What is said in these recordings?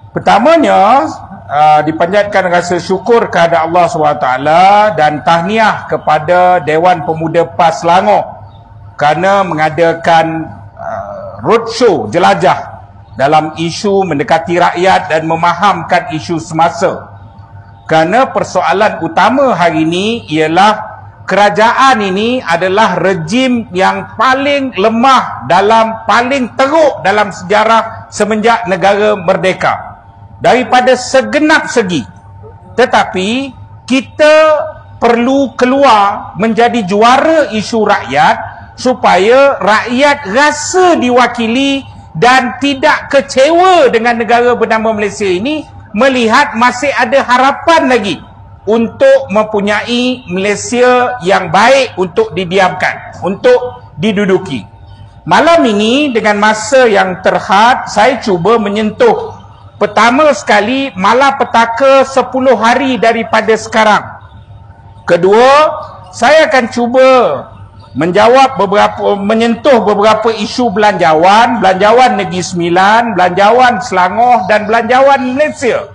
Pertamanya, dipanjatkan rasa syukur kepada Allah SWT dan tahniah kepada Dewan Pemuda PAS Selangor kerana mengadakan roadshow jelajah dalam isu mendekati rakyat dan memahamkan isu semasa. Kerana persoalan utama hari ini ialah kerajaan ini adalah rejim yang paling lemah paling teruk dalam sejarah semenjak negara merdeka daripada segenap segi. Tetapi kita perlu keluar menjadi juara isu rakyat supaya rakyat rasa diwakili dan tidak kecewa dengan negara bernama Malaysia ini, melihat masih ada harapan lagi untuk mempunyai Malaysia yang baik untuk didiamkan, untuk diduduki. Malam ini dengan masa yang terhad, saya cuba menyentuh pertama sekali malapetaka 10 hari daripada sekarang. Kedua, saya akan cuba menyentuh beberapa isu belanjawan Negeri Sembilan, belanjawan Selangor dan belanjawan Malaysia.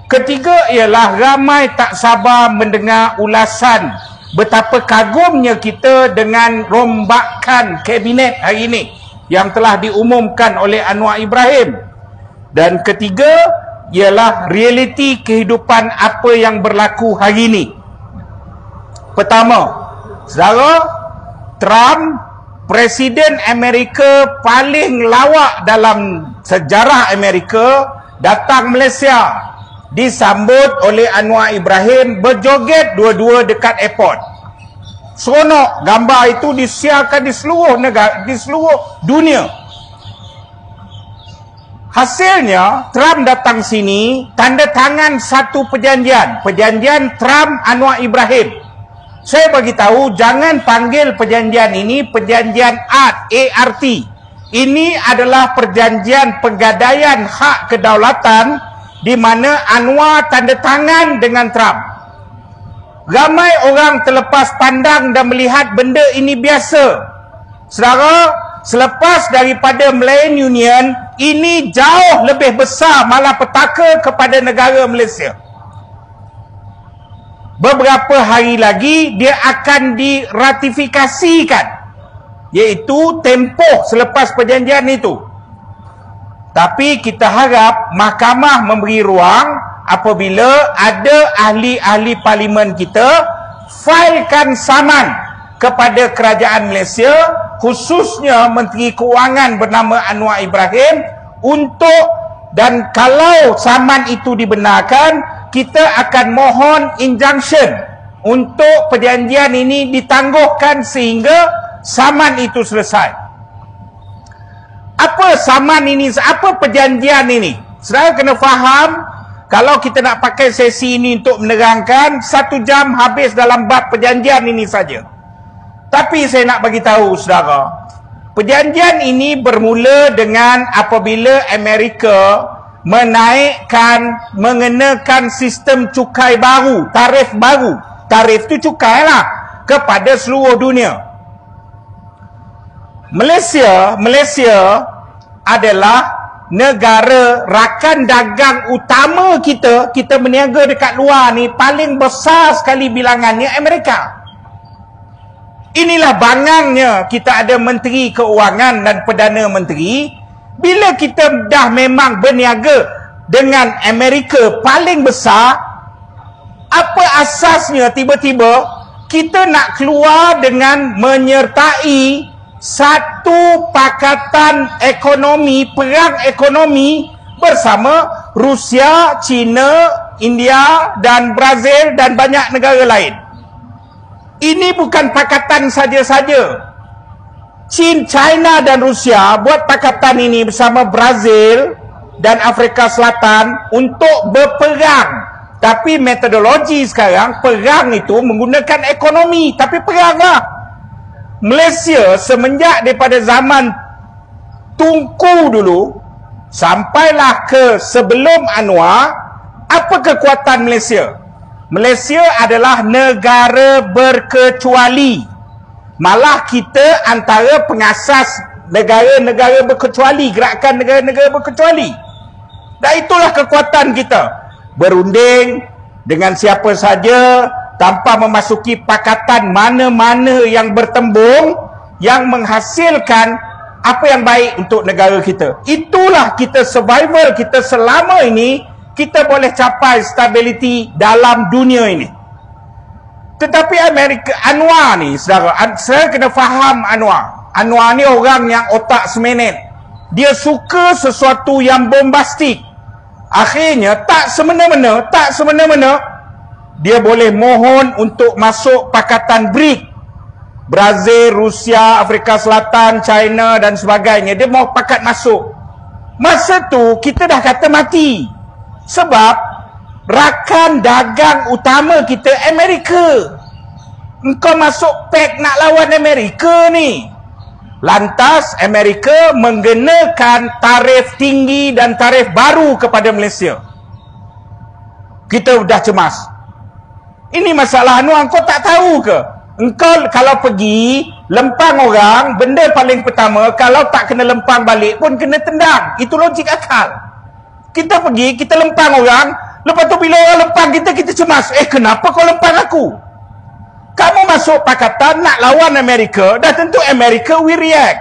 Ketiga ialah ramai tak sabar mendengar ulasan betapa kagumnya kita dengan rombakan kabinet hari ini yang telah diumumkan oleh Anwar Ibrahim. Dan ketiga ialah realiti kehidupan apa yang berlaku hari ini. Pertama, saudara, Trump, Presiden Amerika paling lawak dalam sejarah Amerika, datang Malaysia, disambut oleh Anwar Ibrahim, berjoget dua-dua dekat airport. Seronok, gambar itu disiarkan di seluruh negara, di seluruh dunia. Hasilnya, Trump datang sini, tanda tangan satu perjanjian Trump Anwar Ibrahim. Saya bagi tahu, jangan panggil perjanjian ini perjanjian ART. Ini adalah perjanjian penggadaian hak kedaulatan di mana Anwar tanda tangan dengan Trump. Ramai orang terlepas pandang dan melihat benda ini biasa. Saudara, selepas daripada Malayan Union, ini jauh lebih besar malapetaka kepada negara Malaysia. Beberapa hari lagi dia akan diratifikasikan, iaitu tempoh selepas perjanjian itu. Tapi kita harap mahkamah memberi ruang apabila ada ahli-ahli parlimen kita failkan saman kepada kerajaan Malaysia, khususnya Menteri Kewangan bernama Anwar Ibrahim, dan kalau saman itu dibenarkan, kita akan mohon injunction untuk perjanjian ini ditangguhkan sehingga saman itu selesai. Apa saman ini? Apa perjanjian ini? Saudara kena faham, kalau kita nak pakai sesi ini untuk menerangkan, 1 jam habis dalam bab perjanjian ini saja. Tapi saya nak bagi tahu saudara, perjanjian ini bermula dengan apabila Amerika mengenakan sistem cukai baru, tarif baru. Tarif itu cukai lah kepada seluruh dunia. Malaysia adalah negara rakan dagang utama kita. Kita berniaga dekat luar ni paling besar sekali bilangannya Amerika. Inilah bangangnya kita ada Menteri Keuangan dan Perdana Menteri. Bila kita dah memang berniaga dengan Amerika paling besar, apa asasnya tiba-tiba kita nak keluar dengan menyertai satu pakatan ekonomi, perang ekonomi bersama Rusia, China, India dan Brazil dan banyak negara lain. Ini bukan pakatan saja-saja. China dan Rusia buat pakatan ini bersama Brazil dan Afrika Selatan untuk berperang. Tapi metodologi sekarang, perang itu menggunakan ekonomi. Tapi peranglah. Malaysia semenjak daripada zaman Tunku dulu, sampailah ke sebelum Anwar, apa kekuatan Malaysia? Malaysia adalah negara berkecuali. Malah kita antara pengasas negara-negara berkecuali, gerakan negara-negara berkecuali. Dan itulah kekuatan kita. Berunding dengan siapa saja tanpa memasuki pakatan mana-mana yang bertembung, yang menghasilkan apa yang baik untuk negara kita. Itulah kita survival kita selama ini, kita boleh capai stability dalam dunia ini. Tetapi Amerika, Anwar ni, saudara, saya kena faham Anwar. Anwar ni orang yang otak semenet. Dia suka sesuatu yang bombastik. Akhirnya, tak semena-mena, dia boleh mohon untuk masuk pakatan BRIC. Brazil, Rusia, Afrika Selatan, China dan sebagainya. Dia mau pakat masuk. Masa tu, kita dah kata mati. Sebab rakan dagang utama kita Amerika. Engkau masuk PEC nak lawan Amerika ni. Lantas Amerika menggenakan tarif tinggi dan tarif baru kepada Malaysia. Kita dah cemas. Ini masalah Anwar, kau tak tahu ke? Engkau kalau pergi lempang orang, benda paling pertama, kalau tak kena lempang balik pun kena tendang. Itu logik akal. Kita pergi, kita lempang orang, lepas tu bila orang lempang kita, kita cemas. Kenapa kau lempang aku? Kamu masuk pakatan nak lawan Amerika, dah tentu Amerika will react.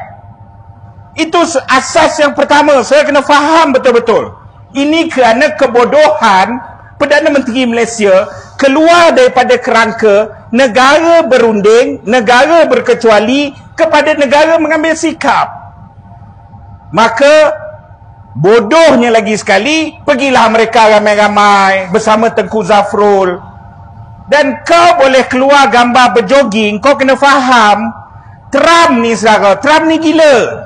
Itu asas yang pertama. Saya kena faham betul-betul. Ini kerana kebodohan Perdana Menteri Malaysia keluar daripada kerangka negara berunding, negara berkecuali kepada negara mengambil sikap. Maka bodohnya lagi sekali, pergilah mereka ramai-ramai bersama Tengku Zafrul. Dan kau boleh keluar gambar berjoging, kau kena faham, Trump ni saudara, Trump ni gila.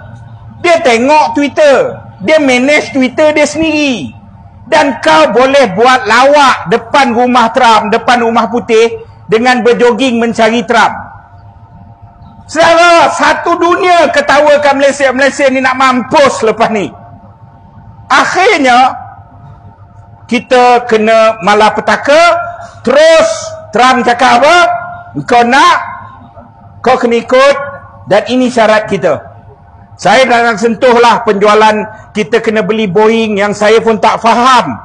Dia tengok Twitter, dia manage Twitter dia sendiri. Dan kau boleh buat lawak depan rumah Trump, depan rumah putih, dengan berjoging mencari Trump. Saudara, satu dunia ketawakan Malaysia. Malaysia ni nak mampus lepas ni. Akhirnya kita kena malapetaka. Terus Trump cakap apa? Kau nak, kau kena ikut, dan ini syarat kita. Saya nak sentuhlah penjualan, kita kena beli Boeing yang saya pun tak faham.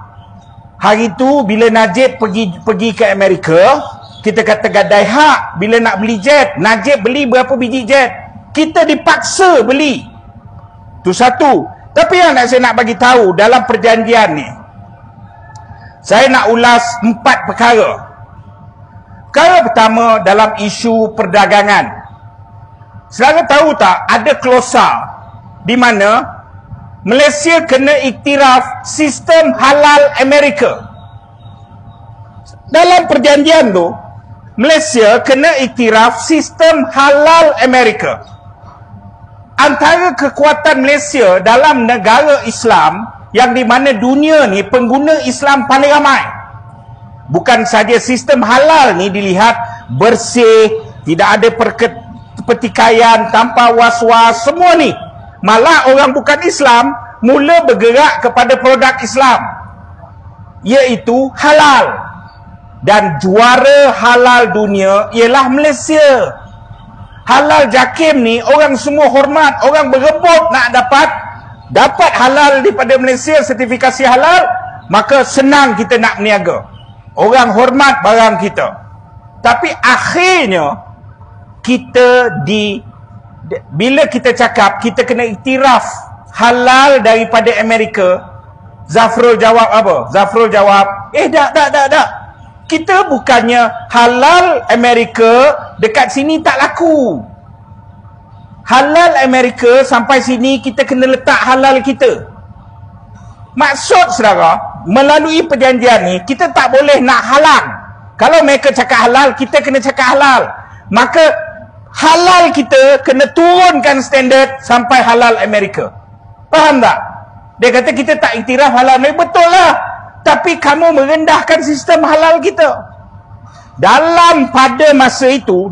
Hari tu bila Najib pergi ke Amerika, kita kata gadai hak. Bila nak beli jet, Najib beli berapa biji jet, kita dipaksa beli. Tu satu. Tapi yang saya nak bagi tahu dalam perjanjian ni, saya nak ulas 4 perkara. Perkara pertama dalam isu perdagangan. Saudara tahu tak, ada klausa di mana Malaysia kena iktiraf sistem halal Amerika. Dalam perjanjian tu, Malaysia kena iktiraf sistem halal Amerika. Antara kekuatan Malaysia dalam negara Islam, yang di mana dunia ni pengguna Islam paling ramai. Bukan saja sistem halal ni dilihat bersih, tidak ada pertikaian, tanpa was-was, semua ni. Malah orang bukan Islam mula bergerak kepada produk Islam, iaitu halal. Dan juara halal dunia ialah Malaysia. Halal JAKIM ni orang semua hormat, orang berebut nak dapat halal daripada Malaysia, sertifikasi halal, maka senang kita nak berniaga. Orang hormat barang kita. Tapi akhirnya kita bila kita cakap kita kena iktiraf halal daripada Amerika, Zafrul jawab apa? Zafrul jawab, tak. Kita bukannya halal Amerika dekat sini tak laku. Halal Amerika sampai sini kita kena letak halal kita. Maksud saudara, melalui perjanjian ni kita tak boleh nak halang. Kalau mereka cakap halal, kita kena cakap halal. Maka halal kita kena turunkan standard sampai halal Amerika. Faham tak? Dia kata kita tak iktiraf halal Amerika. Betul lah. Tapi kamu merendahkan sistem halal kita. Dalam pada masa itu,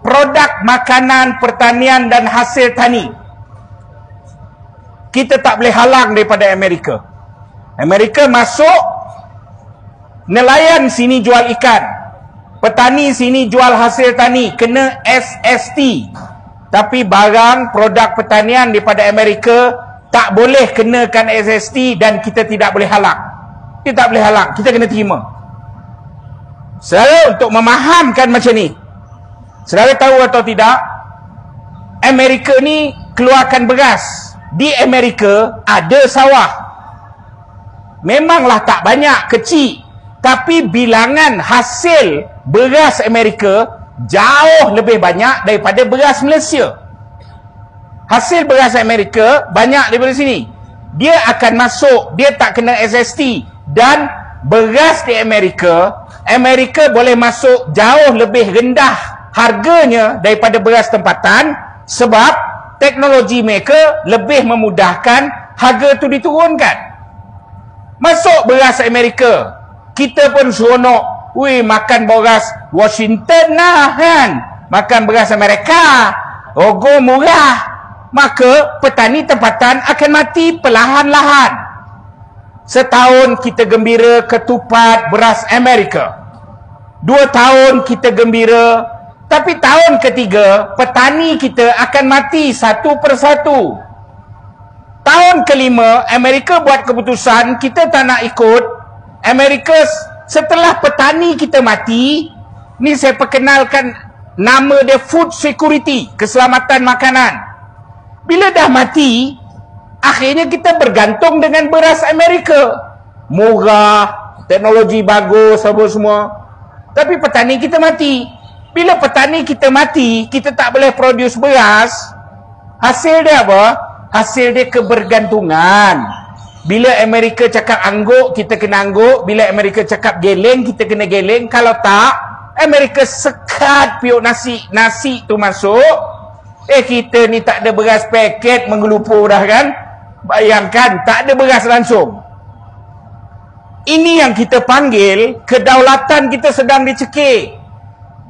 produk makanan, pertanian dan hasil tani, kita tak boleh halang daripada Amerika. Amerika masuk, nelayan sini jual ikan, petani sini jual hasil tani, kena SST. Tapi barang produk pertanian daripada Amerika tak boleh kenakan SST dan kita tidak boleh halang. Kita tak boleh halang, kita kena terima. Saudara, untuk memahamkan macam ni, saudara tahu atau tidak, Amerika ni keluarkan beras. Di Amerika ada sawah. Memanglah tak banyak, kecil, tapi bilangan hasil beras Amerika jauh lebih banyak daripada beras Malaysia. Hasil beras Amerika banyak daripada sini. Dia akan masuk, dia tak kena SST. Dan beras di Amerika, Amerika boleh masuk jauh lebih rendah harganya daripada beras tempatan, sebab teknologi mereka lebih memudahkan harga tu diturunkan. Masuk beras Amerika, kita pun seronok, wih, makan beras Washington lah kan, makan beras Amerika, rogo murah. Maka petani tempatan akan mati perlahan-lahan. Setahun kita gembira ketupat beras Amerika, 2 tahun kita gembira, tapi tahun ketiga petani kita akan mati satu persatu. Tahun kelima Amerika buat keputusan kita tak nak ikut. Amerika setelah petani kita mati, ni saya perkenalkan nama dia food security, keselamatan makanan. Bila dah mati, akhirnya kita bergantung dengan beras Amerika. Murah, teknologi bagus, apa semua. Tapi petani kita mati. Bila petani kita mati, kita tak boleh produce beras. Hasil dia apa? Hasil dia kebergantungan. Bila Amerika cakap angguk, kita kena angguk. Bila Amerika cakap geleng, kita kena geleng. Kalau tak, Amerika sekat piuk nasi tu masuk. Kita ni tak ada beras paket menggelupur dah kan. Bayangkan, tak ada beras langsung. Ini yang kita panggil kedaulatan kita sedang dicekik.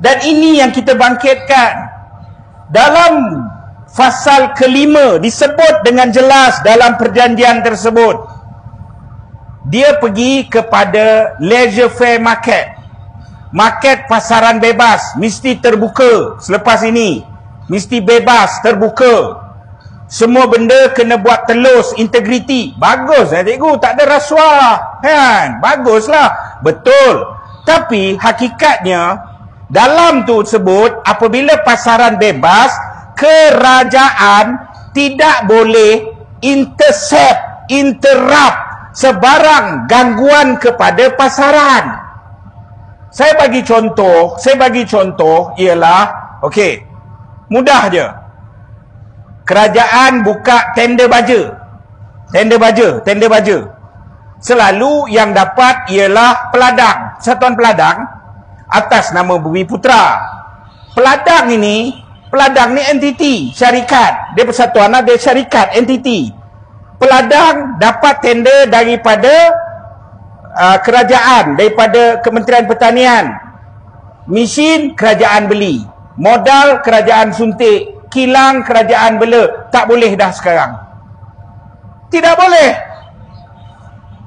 Dan ini yang kita bangkitkan. Dalam fasal kelima disebut dengan jelas dalam perjanjian tersebut. Dia pergi kepada leisure fair market. Market pasaran bebas mesti terbuka selepas ini. Mesti bebas, terbuka. Semua benda kena buat telus, integriti. Bagus lah cikgu, tak ada rasuah. Kan? Baguslah. Betul. Tapi hakikatnya, dalam tu sebut, apabila pasaran bebas, kerajaan tidak boleh interrupt sebarang gangguan kepada pasaran. Saya bagi contoh ialah, okey, mudah je. Kerajaan buka tender baja. Selalu yang dapat ialah peladang, satuan peladang atas nama Bumi Putra. Peladang ni entiti, syarikat. Dia persatuan, dia syarikat, entiti. Peladang dapat tender daripada kerajaan, daripada Kementerian Pertanian. Mesin kerajaan beli, modal kerajaan suntik, kilang kerajaan bela. Tak boleh dah sekarang. Tidak boleh.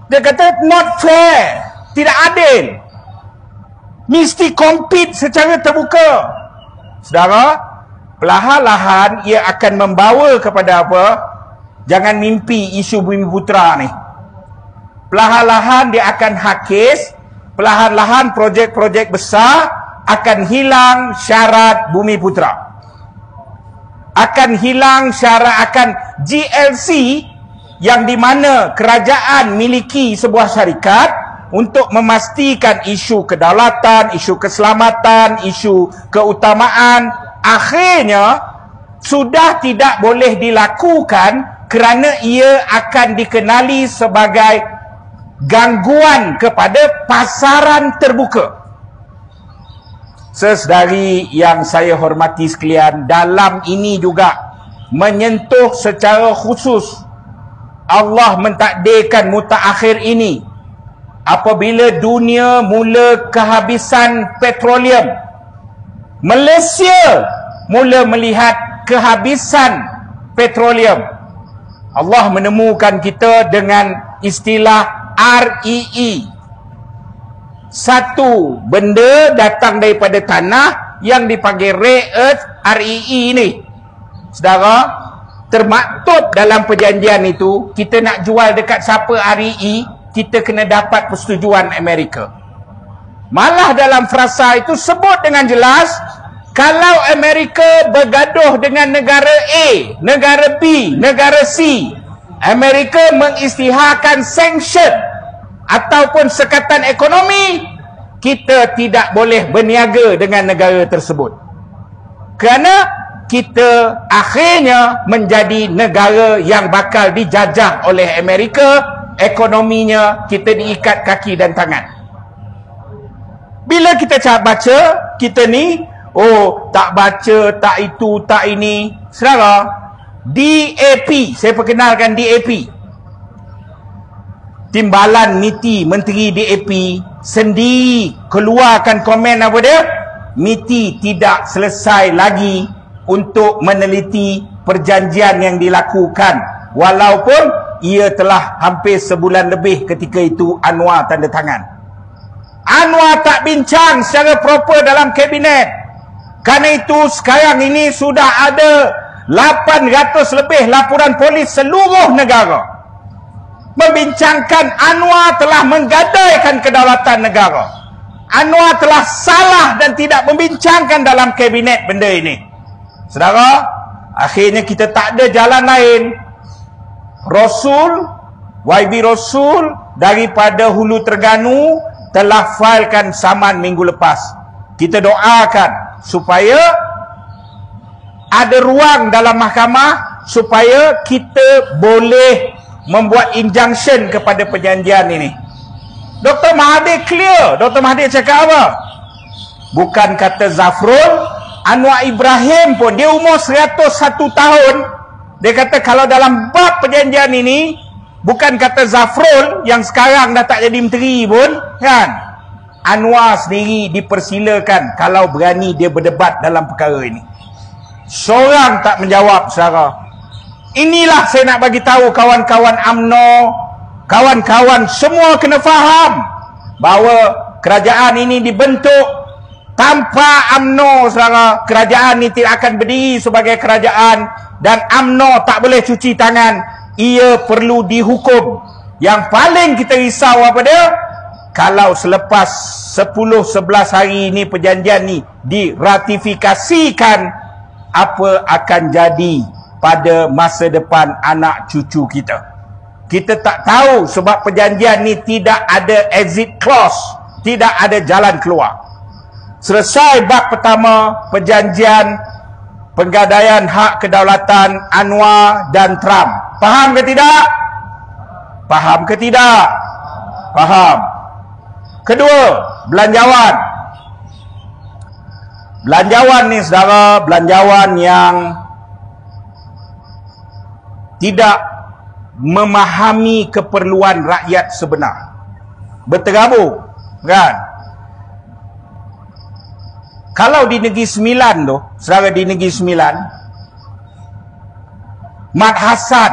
Dia kata not fair, tidak adil. Mesti compete secara terbuka. Saudara, perlahan-lahan ia akan membawa kepada apa? Jangan mimpi isu Bumi Putra ni. Perlahan-lahan dia akan hakis. Perlahan-lahan projek-projek besar akan hilang syarat Bumi Putra. Akan hilang syarat, akan GLC yang di mana kerajaan miliki sebuah syarikat untuk memastikan isu kedaulatan, isu keselamatan, isu keutamaan, akhirnya sudah tidak boleh dilakukan kerana ia akan dikenali sebagai gangguan kepada pasaran terbuka. Sesedari yang saya hormati sekalian, dalam ini juga menyentuh secara khusus Allah mentakdirkan mutaakhir ini. Apabila dunia mula kehabisan petroleum, Malaysia mula melihat kehabisan petroleum. Allah menemukan kita dengan istilah REE. Satu benda datang daripada tanah yang dipanggil rare earth, REE ni. Saudara, termaktub dalam perjanjian itu, kita nak jual dekat siapa REE, kita kena dapat persetujuan Amerika. Malah dalam frasa itu sebut dengan jelas, kalau Amerika bergaduh dengan negara A, negara B, negara C, Amerika mengisytiharkan sanction ataupun sekatan ekonomi, kita tidak boleh berniaga dengan negara tersebut. Kerana kita akhirnya menjadi negara yang bakal dijajah oleh Amerika, ekonominya kita diikat kaki dan tangan. Bila kita baca, kita ni, oh tak baca, tak itu, tak ini. Saudara, DAP, saya perkenalkan DAP. Timbalan Miti Menteri DAP sendiri keluarkan komen apa dia? Miti tidak selesai lagi untuk meneliti perjanjian yang dilakukan, walaupun ia telah hampir sebulan lebih ketika itu Anwar tanda tangan. Anwar tak bincang secara proper dalam kabinet. Kerana itu sekarang ini sudah ada 800 lebih laporan polis seluruh negara membincangkan Anwar telah menggadaikan kedaulatan negara. Anwar telah salah dan tidak membincangkan dalam kabinet benda ini. Saudara, akhirnya kita tak ada jalan lain. Rasul, YB Rasul daripada Hulu Terengganu telah filekan saman minggu lepas. Kita doakan supaya ada ruang dalam mahkamah supaya kita boleh membuat injunction kepada perjanjian ini. Dr. Mahathir clear. Dr. Mahathir cakap apa? Bukan kata Zafrul, Anwar Ibrahim pun, dia umur 101 tahun. Dia kata kalau dalam bab perjanjian ini, bukan kata Zafrul yang sekarang dah tak jadi menteri pun, kan? Anwar sendiri dipersilakan kalau berani dia berdebat dalam perkara ini. Seorang tak menjawab, saudara. Inilah saya nak bagi tahu kawan-kawan UMNO, kawan-kawan semua kena faham bahawa kerajaan ini dibentuk. Tanpa UMNO, saudara, kerajaan ini tidak akan berdiri sebagai kerajaan, dan UMNO tak boleh cuci tangan. Ia perlu dihukum. Yang paling kita risau apa dia? Kalau selepas 10-11 hari ini perjanjian ini diratifikasikan, apa akan jadi pada masa depan anak cucu kita? Kita tak tahu sebab perjanjian ini tidak ada exit clause, tidak ada jalan keluar. Selesai bab pertama, perjanjian penggadaian hak kedaulatan Anwar dan Trump. Faham ke tidak? Faham ke tidak? Faham. Kedua, belanjawan. Belanjawan ni, saudara, belanjawan yang tidak memahami keperluan rakyat sebenar. Berterabur, kan? Kalau di Negeri Sembilan tu, saudara, di Negeri Sembilan, Mat Hassan,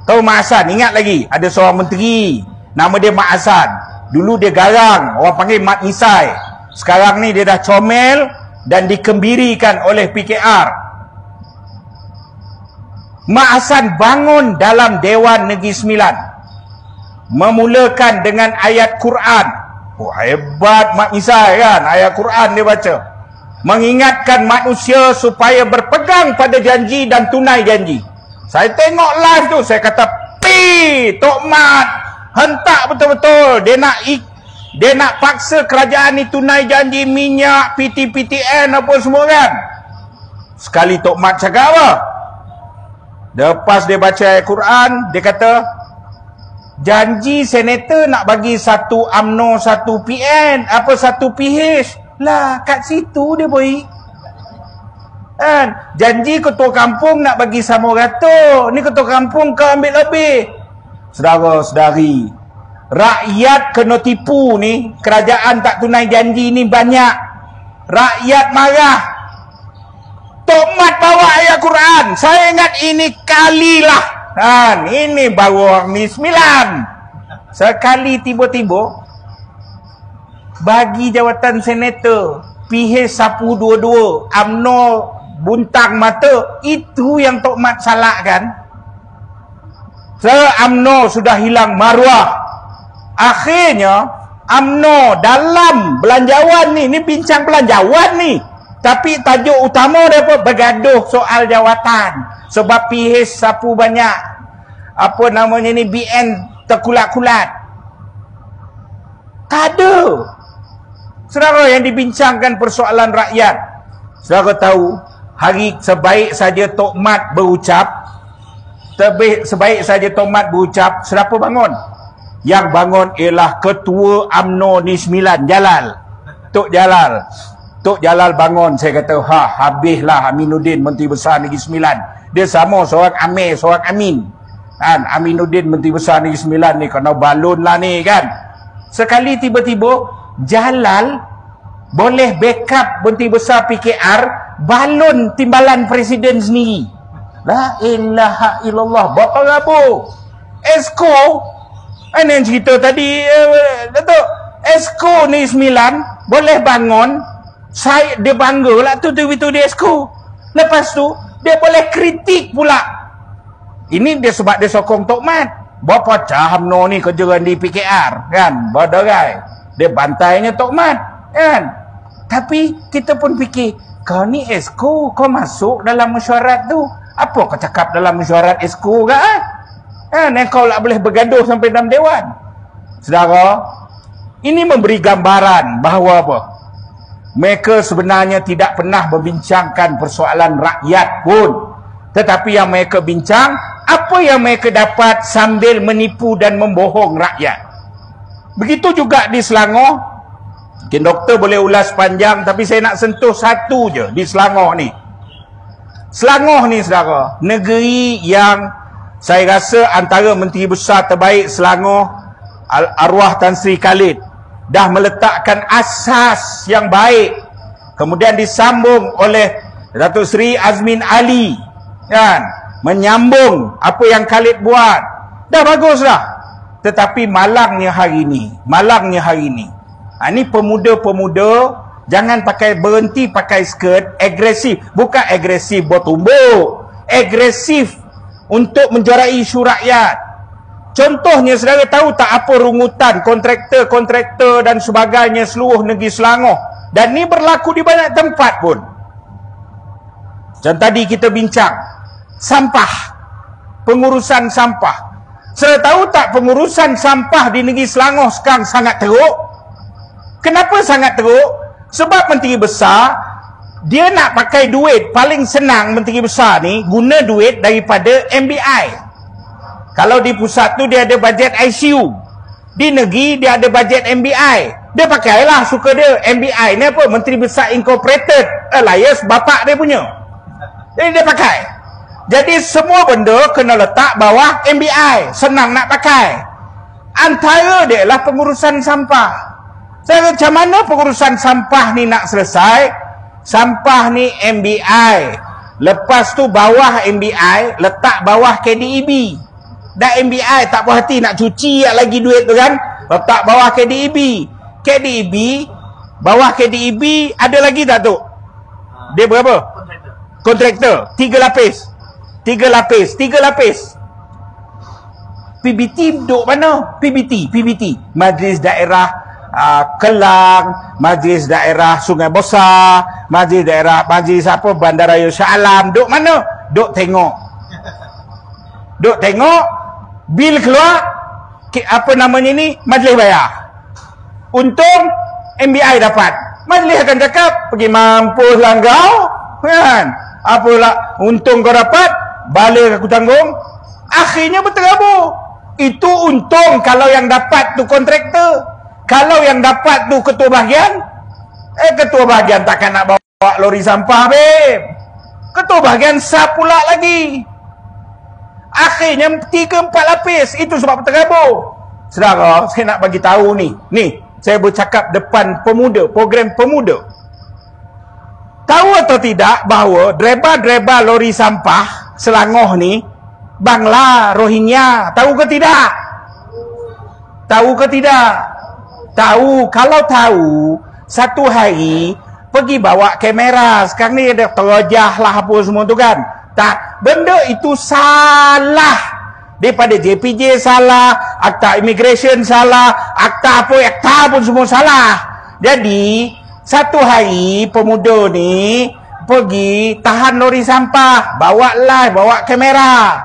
tahu Mat Hassan? Ingat lagi, ada seorang menteri, nama dia Mat Hassan. Dulu dia garang, orang panggil Mat Nisai. Sekarang ni dia dah comel dan dikembirikan oleh PKR. Mat Hassan bangun dalam Dewan Negeri Sembilan, memulakan dengan ayat Quran. Oh, hebat Mat Nisai, kan? Ayat Quran dia baca, mengingatkan manusia supaya berpegang pada janji dan tunai janji. Saya tengok live tu, saya kata, Tok Mat hentak betul-betul. Dia nak paksa kerajaan ni tunai janji minyak, PTPTN apa semua, kan? Sekali Tok Mat cakap apa? Lepas dia baca ayat Quran, dia kata, janji senator nak bagi satu UMNO, satu PN, apa satu PH. Lah, kat situ dia boy. Kan? Janji ketua kampung nak bagi sama ratus. Ni ketua kampung kau ambil lebih. Saudara-saudari, rakyat kena tipu ni. Kerajaan tak tunai janji ni banyak. Rakyat marah. Tok Mat bawa ayat Quran. Saya ingat ini kalilah. Kan? Ini baru orang ni 9. Sekali tiba-tiba bagi jawatan senator, PH sapu dua-dua, UMNO buntang mata. Itu yang Tok Mat salah, kan? UMNO sudah hilang maruah. Akhirnya UMNO dalam belanjawan ni bincang belanjawan ni. Tapi tajuk utama dia apa? Bergaduh soal jawatan. Sebab PH sapu banyak. Apa namanya ni, BN terkulat-kulat. Tak ada. Saudara, yang dibincangkan persoalan rakyat. Saudara tahu, hari sebaik saja Tok Mat berucap, sebaik saja Tok Mat berucap, siapa bangun? Yang bangun ialah Ketua UMNO ni 9, Jalal. Tok Jalal. Tok Jalal bangun. Saya kata, habislah Aminuddin Menteri Besar Negeri Sembilan. Dia sama seorang Amir, seorang Amin. Kan? Aminuddin Menteri Besar Negeri Sembilan ni kena balon lah ni kan. Sekali tiba-tiba Jalal boleh backup Menteri Besar PKR, balon timbalan Presiden sendiri. La ilaha illallah. Bapak Rabu Esko yang cerita tadi, Datuk Esko ni 9 boleh bangun. Dia bangga lah tu dia Esko. Lepas tu dia boleh kritik pula. Ini dia sebab dia sokong Tok Mat. Berapa cah UMNO ni kerja di PKR kan, berderai. Dia bantainya Tok Mat kan. Tapi kita pun fikir, kau ni Esko, kau masuk dalam mesyuarat tu, apa kau cakap dalam mesyuarat Esko ke kan? Kau lah boleh bergaduh sampai dalam dewan. Saudara, ini memberi gambaran bahawa apa? Mereka sebenarnya tidak pernah membincangkan persoalan rakyat pun. Tetapi yang mereka bincang, apa yang mereka dapat sambil menipu dan membohong rakyat. Begitu juga di Selangor. Mungkin doktor boleh ulas panjang, tapi saya nak sentuh satu je di Selangor ni. Selangor ni, saudara, negeri yang saya rasa antara menteri besar terbaik Selangor, arwah Tan Sri Khalid, dah meletakkan asas yang baik. Kemudian disambung oleh Datuk Seri Azmin Ali kan, menyambung apa yang Khalid buat. Dah bagus dah. Tetapi malangnya hari ni, ini pemuda-pemuda jangan berhenti pakai skirt agresif. Bukan agresif buat tumbuk, agresif untuk menjorai isu rakyat. Contohnya, saudara tahu tak apa rungutan kontraktor dan sebagainya seluruh negeri Selangor. Dan ni berlaku di banyak tempat pun. Macam tadi kita bincang sampah, pengurusan sampah. Saudara tahu tak pengurusan sampah di negeri Selangor sekarang sangat teruk? Kenapa sangat teruk? Sebab Menteri Besar, dia nak pakai duit. Paling senang Menteri Besar ni guna duit daripada MBI. Kalau di pusat tu dia ada bajet ICU, di negeri dia ada bajet MBI. Dia pakailah suka dia. MBI ni apa? Menteri Besar Incorporated Alias bapak dia punya. Jadi dia pakai. Jadi semua benda kena letak bawah MBI. Senang nak pakai. Antara dia lah pengurusan sampah. Saya macam mana pengurusan sampah ni nak selesai? Sampah ni MBI. Lepas tu bawah MBI letak bawah KDEB. Dan MBI tak puas hati nak cuci lagi duit tu kan, letak bawah KDEB. Bawah KDEB ada lagi tak tu? Dia berapa? Kontraktor 3 lapis. PBT duduk mana? PBT Majlis Daerah Kelang, Majlis Daerah Sungai Besar, Majlis Bandaraya Shah Alam. Duduk mana? Duduk tengok. Bil keluar, apa namanya ni, majlis bayar. Untung MBI dapat. Majlis akan cakap, pergi mampus lah kau kan, apalah untung kau dapat, balik aku tanggung. Akhirnya berterabur. Itu untung kalau yang dapat tu kontraktor. Kalau yang dapat tu ketua bahagian, ketua bahagian takkan nak bawa lori sampah babe. Ketua bahagian sah pula lagi. Akhirnya 3-4 lapis. Itu sebab berterabur. Saudara, saya nak bagi tahu ni. Saya bercakap depan pemuda, program pemuda. Tahu atau tidak bahawa driver lori sampah Selangor ni Bangla, Rohingya. Tahu ke tidak? Tahu. Kalau tahu, satu hari pergi bawa kamera. Sekarang ni ada terajah lah apa semua tu kan. Tak, benda itu salah. Daripada JPJ salah, akta immigration salah, akta pun semua salah. Jadi satu hari pemuda ni pergi tahan lori sampah, bawa live, bawa kamera.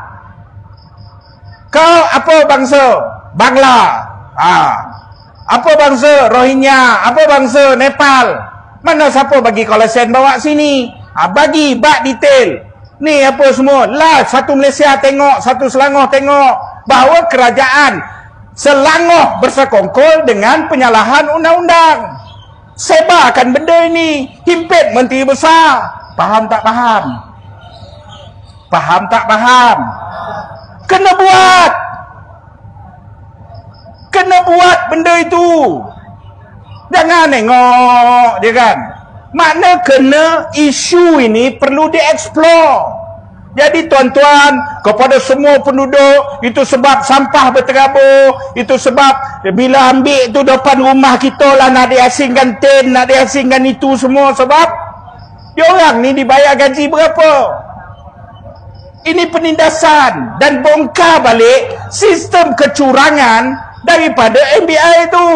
Kau apa bangsa? Bangla. Apa bangsa? Rohingya. Apa bangsa? Nepal. Mana siapa bagi kau lesen bawa sini? Bagi bak detail. Ni apa semua? Lah, satu Malaysia tengok, satu Selangor tengok bahawa kerajaan Selangor bersekongkol dengan penyalahan undang-undang. Sebarkan benda ini, himpit menteri besar. Faham tak faham? Faham tak faham? Kena buat. Kena buat benda itu. Jangan tengok dia kan. Makna kena isu ini perlu dieksplor. Jadi tuan-tuan, kepada semua penduduk, itu sebab sampah berterabur, itu sebab bila ambil tu depan rumah kita lah nak diasingkan tin, nak diasingkan itu semua sebab diorang ni dibayar gaji berapa. Ini penindasan dan bongkar balik sistem kecurangan daripada MBI itu.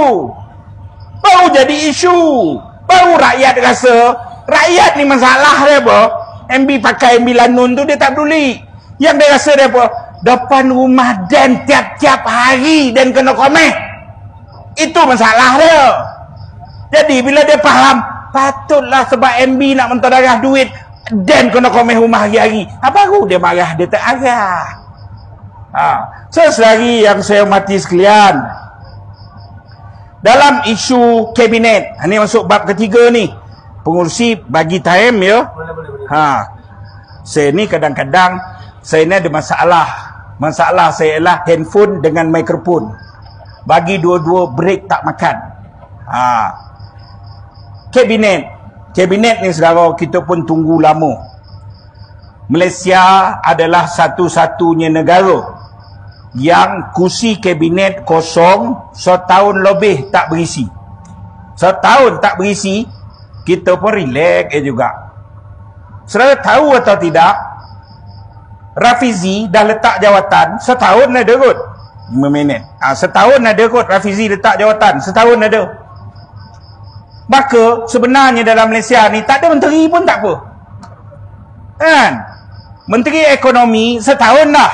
Baru jadi isu. Baru rakyat rasa, rakyat ni masalah dia apa? MB pakai MB lanun tu dia tak peduli. Yang dia rasa dia apa? Depan rumah Dan tiap-tiap hari Dan kena komeh. Itu masalah dia. Jadi bila dia faham, patutlah sebab MB nak mentah darah duit, Dan kena komeh rumah hari-hari. Baru dia marah, dia tak arah. Seselagi yang saya hormati sekalian, dalam isu kabinet, ini masuk bab ketiga ni. Pengurusi bagi time ya. Saya ni kadang-kadang saya ni ada masalah. Masalah saya ialah handphone dengan mikrofon. Bagi dua-dua break tak makan. Kabinet ni saudara, kita pun tunggu lama. Malaysia adalah satu-satunya negara yang kursi kabinet kosong setahun lebih tak berisi. Setahun tak berisi, kita pun relax juga. Saudara tahu atau tidak, Rafizi dah letak jawatan setahun ada kot. 5 minit. Setahun ada kot Rafizi letak jawatan, setahun ada. Maka sebenarnya dalam Malaysia ni tak ada menteri pun tak apa. Kan? Menteri ekonomi setahun dah.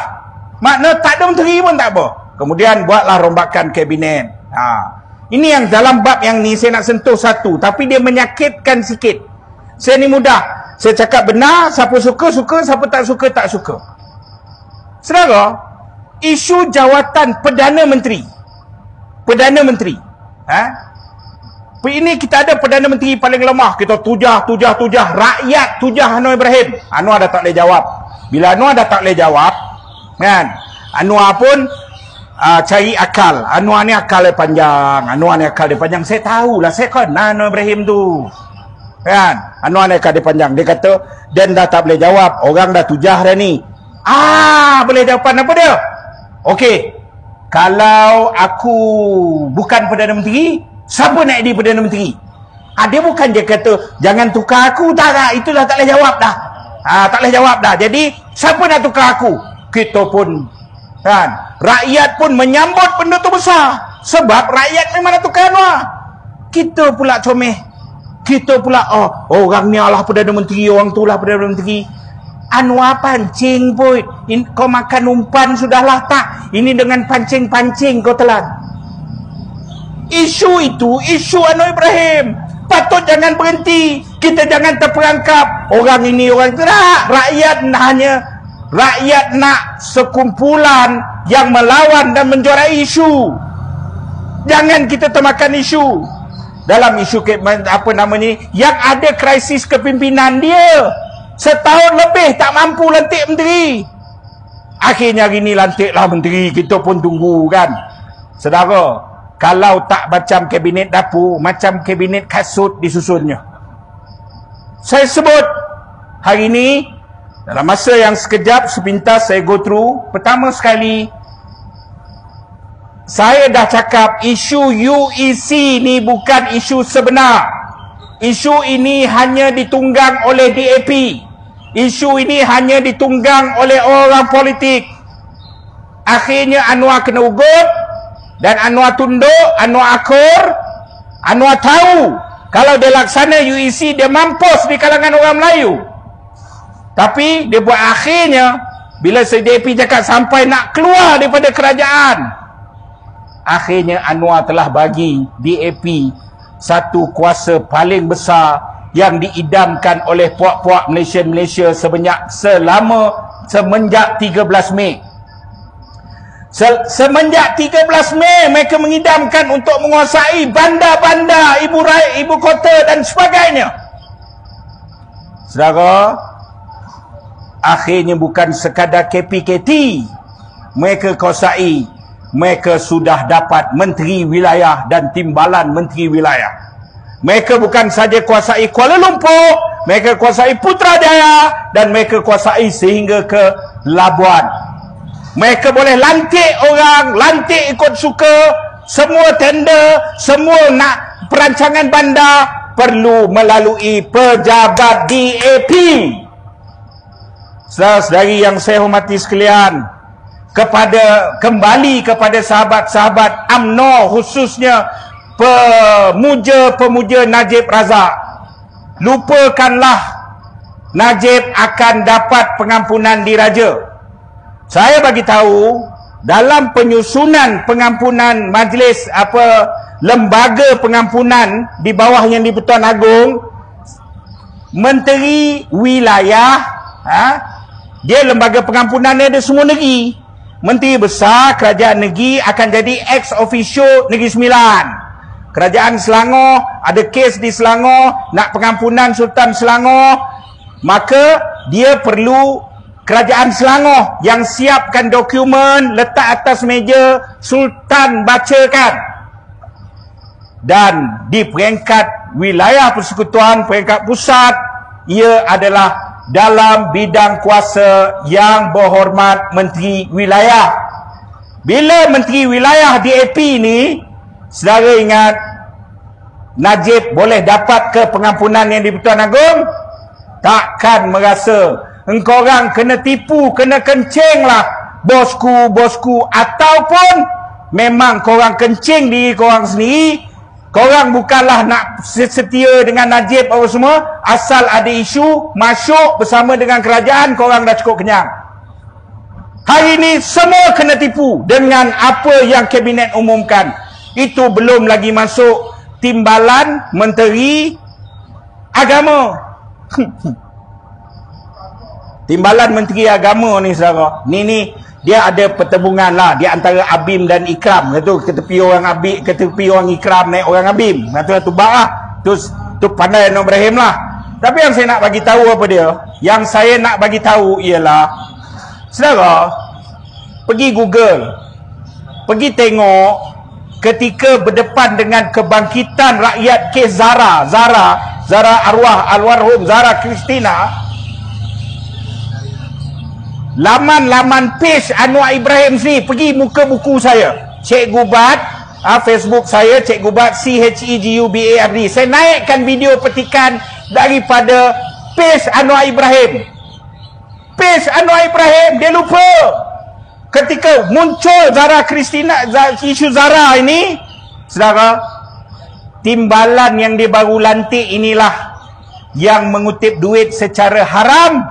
Makna tak ada menteri pun tak apa. Kemudian buatlah rombakan kabinet. Ini yang dalam bab yang ni saya nak sentuh satu, tapi dia menyakitkan sikit. Saya ni mudah. Saya cakap benar, siapa suka, suka, siapa tak suka, tak suka. Saudara, isu jawatan Perdana Menteri. Perdana Menteri. Ini kita ada Perdana Menteri paling lemah. Kita tujah. Rakyat tujah Anwar Ibrahim. Anwar dah tak boleh jawab. Bila Anwar dah tak boleh jawab, kan, Anwar pun cari akal. Anwar ni akal dia panjang. Saya tahulah, saya kenal Anwar Ibrahim tu, kan. Anwar ni akal dia panjang. Dia kata, Dan dah tak boleh jawab, orang dah tujah dah ni. Boleh jawapan apa dia? Okey, kalau aku bukan Perdana Menteri, siapa nak jadi Perdana Menteri? Dia bukan dia kata jangan tukar aku, tak. Itulah tak boleh jawab dah. Tak boleh jawab dah. Jadi siapa nak tukar aku? Kita pun, kan, rakyat pun menyambut benda tu besar. Sebab rakyat memang nak tukar Anwar. Kita pula comel. Kita pula, orang ni lah Perdana Menteri, orang tu lah Perdana Menteri. Anwar pancing pun. Kau makan umpan sudahlah, tak. Ini dengan pancing-pancing kau telan. Isu itu, isu Anwar Ibrahim. Patut jangan berhenti. Kita jangan terperangkap. Orang ini, orang itu. Rakyat nak sekumpulan yang melawan dan menjuarai isu. Jangan kita termakan isu. Dalam isu yang ada krisis kepimpinan dia. Setahun lebih tak mampu lantik menteri. Akhirnya hari ni lantiklah menteri. Kita pun tunggu, kan. Saudara, kalau tak macam kabinet dapur, macam kabinet kasut disusunnya. Saya sebut hari ni, dalam masa yang sekejap, sepintas saya go through. Pertama sekali, saya dah cakap isu UEC ni bukan isu sebenar. Isu ini hanya ditunggang oleh DAP. Isu ini hanya ditunggang oleh orang politik. Akhirnya Anwar kena ugut, dan Anwar tunduk, Anwar akur, Anwar tahu kalau dia laksana UEC dia mampus di kalangan orang Melayu. Tapi dia buat akhirnya, bila DAP cakap sampai nak keluar daripada kerajaan, akhirnya Anwar telah bagi DAP satu kuasa paling besar yang diidamkan oleh puak-puak Malaysia semenjak 13 Mei. Semenjak 13 Mei mereka mengidamkan untuk menguasai bandar-bandar, ibu kota dan sebagainya. Saudara, akhirnya bukan sekadar KPKT mereka kuasai, mereka sudah dapat menteri wilayah dan timbalan menteri wilayah. Mereka bukan saja kuasai Kuala Lumpur, mereka kuasai Putrajaya, dan mereka kuasai sehingga ke Labuan. Mereka boleh lantik orang, lantik ikut suka, semua tender, semua nak perancangan bandar perlu melalui pejabat DAP. Saudari yang saya hormati sekalian, kembali kepada sahabat-sahabat UMNO, khususnya pemuja Najib Razak, lupakanlah Najib akan dapat pengampunan diraja. Saya bagi tahu dalam penyusunan pengampunan majlis lembaga pengampunan di bawah Yang di-Pertuan Agong, menteri wilayah, dia lembaga pengampunan dia ada semua negeri. Menteri besar kerajaan negeri akan jadi ex officio Negeri Sembilan. Kerajaan Selangor ada kes di Selangor nak pengampunan Sultan Selangor, maka dia perlu Kerajaan Selangor yang siapkan dokumen, letak atas meja, Sultan bacakan. Dan di peringkat wilayah persekutuan, peringkat pusat, ia adalah dalam bidang kuasa yang berhormat Menteri Wilayah. Bila Menteri Wilayah DAP ni, saudara ingat, Najib boleh dapat ke pengampunan Yang di-Pertuan Agong? Takkan merasa engkau orang kena tipu, kena kencing lah bosku, ataupun memang korang kencing diri korang sendiri, korang bukanlah nak setia dengan Najib apa semua, asal ada isu masuk bersama dengan kerajaan, korang dah cukup kenyang. Hari ini semua kena tipu dengan apa yang Kabinet umumkan. Itu belum lagi masuk timbalan Menteri Agama. Timbalan Menteri Agama ni saudara, ni dia ada pertembungan lah di antara Abim dan Ikram. Itu ke tepi orang Abim, ke tepi orang Ikram, naik orang Abim. Itu bak lah. Tu pandai Anwar Ibrahim lah. Tapi yang saya nak bagi tahu apa dia? Yang saya nak bagi tahu ialah, saudara, pergi Google, pergi tengok ketika berdepan dengan kebangkitan rakyat kes Zara almarhum Zara Christina, laman page Anwar Ibrahim ni, pergi muka buku saya, Cik Gubat, Facebook saya Cik Gubat, CHEGUBARD. Saya naikkan video petikan daripada page Anwar Ibrahim. Page Anwar Ibrahim, dia lupa ketika muncul Zara Christina, isu Zara ini, saudara, timbalan yang dia baru lantik inilah yang mengutip duit secara haram,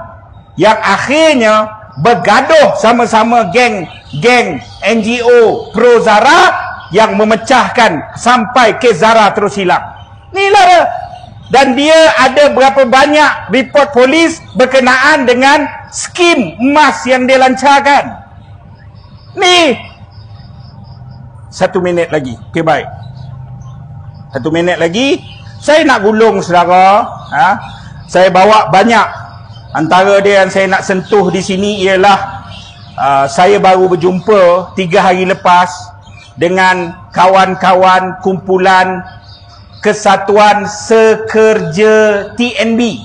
yang akhirnya bergaduh sama-sama geng NGO pro Zara yang memecahkan sampai kes Zara terus hilang. Inilah dia. Dan dia ada berapa banyak report polis berkenaan dengan skim emas yang dia lancarkan. Ni 1 minit lagi. Okey, baik. 1 minit lagi. Saya nak gulung saudara. Saya bawa banyak. Antara dia yang saya nak sentuh di sini ialah saya baru berjumpa 3 hari lepas dengan kawan-kawan kumpulan Kesatuan Sekerja TNB.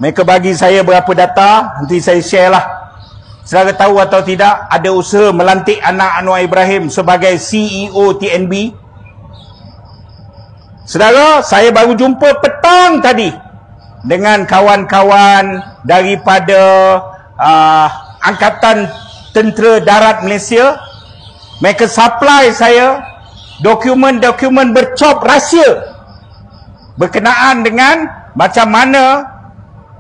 Mereka bagi saya berapa data, nanti saya share lah. Saudara tahu atau tidak, ada usaha melantik anak Anwar Ibrahim sebagai CEO TNB. Saudara, saya baru jumpa petang tadi dengan kawan-kawan daripada Angkatan Tentera Darat Malaysia. Mereka supply saya dokumen-dokumen bercop rahsia berkenaan dengan macam mana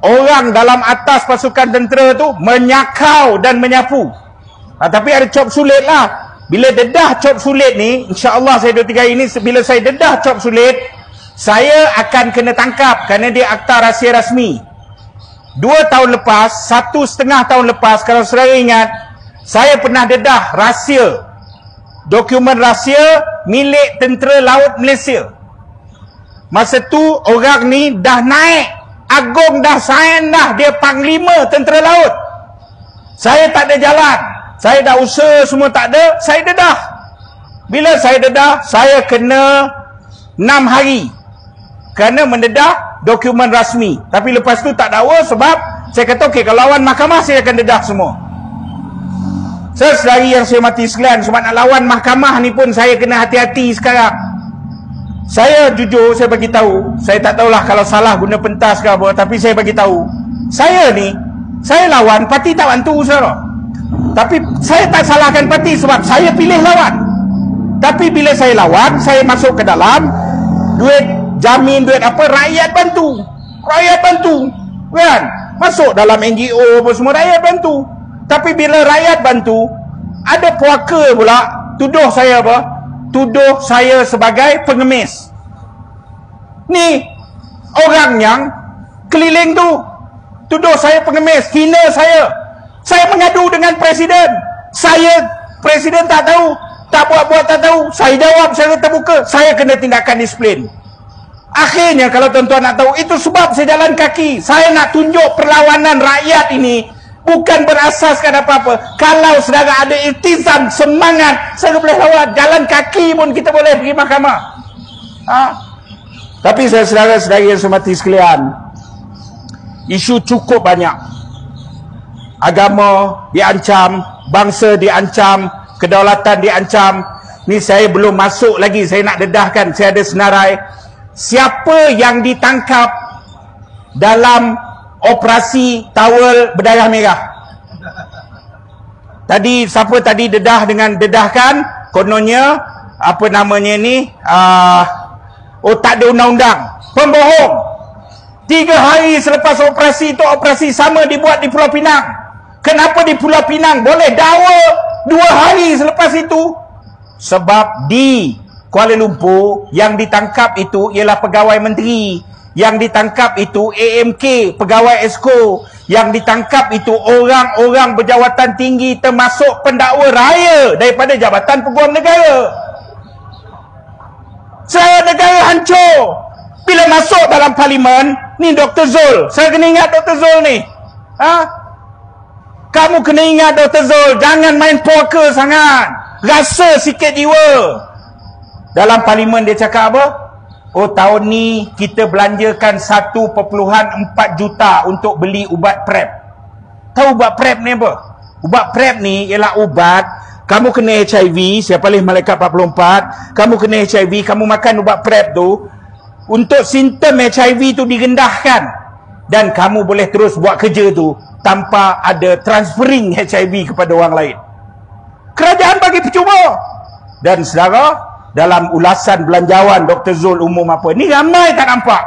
orang dalam atas pasukan tentera tu menyakau dan menyapu. Tapi ada cop sulit lah. Bila dedah cop sulit ni, insya-Allah saya 2-3 hari ni, bila saya dedah cop sulit, saya akan kena tangkap kerana dia akta rahsia rasmi. 2 tahun lepas, 1,5 tahun lepas, kalau saudara ingat, saya pernah dedah rahsia, dokumen rahsia milik Tentera Laut Malaysia. Masa tu orang ni dah naik agung, dah sign dah, dia Panglima Tentera Laut. Saya tak ada jalan, saya dah usaha semua tak ada, saya dedah. Bila saya dedah, saya kena 6 hari kerana mendedah dokumen rasmi. Tapi lepas tu tak dakwa sebab saya kata okey, kalau lawan mahkamah saya akan dedah semua. Saudari yang saya hormati sekalian, sebab nak lawan mahkamah ni pun saya kena hati-hati sekarang. Saya jujur, saya bagi tahu, saya tak tahulah kalau salah guna pentas ke apa, tapi saya bagi tahu, saya ni, saya lawan, parti tak bantu saudara. Tapi saya tak salahkan parti sebab saya pilih lawan. Tapi bila saya lawan, saya masuk ke dalam, duit jamin, duit apa, rakyat bantu. Rakyat bantu, kan? Masuk dalam NGO apa semua, rakyat bantu. Tapi bila rakyat bantu, ada puaka pula tuduh saya apa? Tuduh saya sebagai pengemis. Ni orang yang keliling tu tuduh saya pengemis, hina saya. Saya mengadu dengan presiden. Presiden tak tahu, tak buat-buat tak tahu. Saya jawab secara terbuka, saya kena tindakan disiplin. Akhirnya kalau tuan-tuan nak tahu, itu sebab saya jalan kaki. Saya nak tunjuk perlawanan rakyat ini bukan berasaskan apa-apa. Kalau saudara ada iltizam, semangat, saya boleh lawan. Jalan kaki pun kita boleh pergi mahkamah. Tapi saya saudara-saudari yang hormati sekalian, isu cukup banyak. Agama diancam, bangsa diancam, kedaulatan diancam. Ni saya belum masuk lagi, saya nak dedahkan, saya ada senarai. Siapa yang ditangkap dalam operasi tawel berdarah merah? Tadi siapa tadi dedahkan kononnya apa namanya ni, tak ada undang-undang, pembohong. 3 hari selepas operasi itu, operasi sama dibuat di Pulau Pinang. Kenapa di Pulau Pinang boleh dakwa 2 hari selepas itu? Sebab di Kuala Lumpur yang ditangkap itu ialah pegawai menteri. Yang ditangkap itu AMK, pegawai Esko. Yang ditangkap itu orang-orang berjawatan tinggi, termasuk pendakwa raya daripada Jabatan Peguam Negara. Saya negara hancur. Bila masuk dalam parlimen, ni Dr. Zul. Saya kena ingat Dr. Zul ni. Kamu kena ingat Dr. Zul, jangan main poker sangat. Rasa sikit jiwa. Dalam parlimen dia cakap apa? Tahun ni kita belanjakan 1.4 juta untuk beli ubat PrEP. Tahu ubat PrEP ni apa? Ubat PrEP ni ialah ubat, kamu kena HIV, siapa leh malaikat 44, kamu kena HIV, kamu makan ubat PrEP tu, untuk simptom HIV tu direndahkan, dan kamu boleh terus buat kerja tu tanpa ada transferring HIV kepada orang lain. Kerajaan bagi percuma. Dan saudara, dalam ulasan belanjawan Dr. Zul umum apa, ni ramai tak nampak.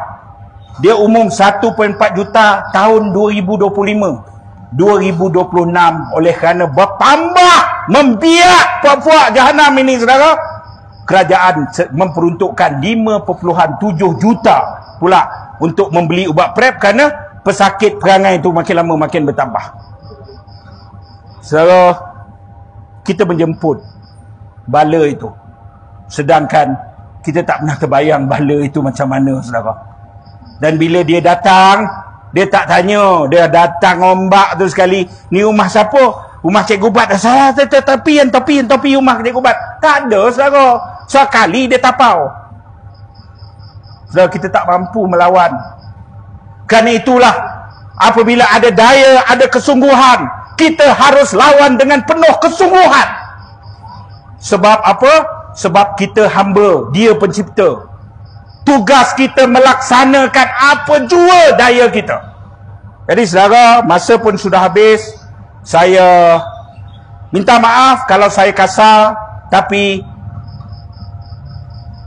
Dia umum 1.4 juta tahun 2025, 2026. Oleh kerana bertambah membiak puak-puak jahanam ini saudara, kerajaan memperuntukkan 5.7 juta pula untuk membeli ubat PrEP kerana pesakit perangai itu makin lama makin bertambah. Saudara, kita menjemput bala itu, sedangkan kita tak pernah terbayang bala itu macam mana saudara. Dan bila dia datang, dia tak tanya, dia datang ombak tu sekali, ni rumah siapa? Rumah Cikgu Bat. Saya tepi rumah Cikgu Bat. Tak ada saudara. Sekali dia tapau. Saudara, kita tak mampu melawan. Kerana itulah, apabila ada daya, ada kesungguhan, kita harus lawan dengan penuh kesungguhan. Sebab apa? Sebab kita hamba, dia pencipta. Tugas kita melaksanakan apa jua daya kita. Jadi saudara, masa pun sudah habis. Saya Minta maaf kalau saya kasar, tapi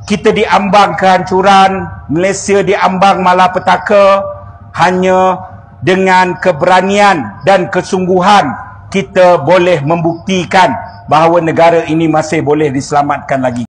kita diambang kehancuran, Malaysia diambang malapetaka. Hanya dengan keberanian dan kesungguhan kita boleh membuktikan bahawa negara ini masih boleh diselamatkan lagi.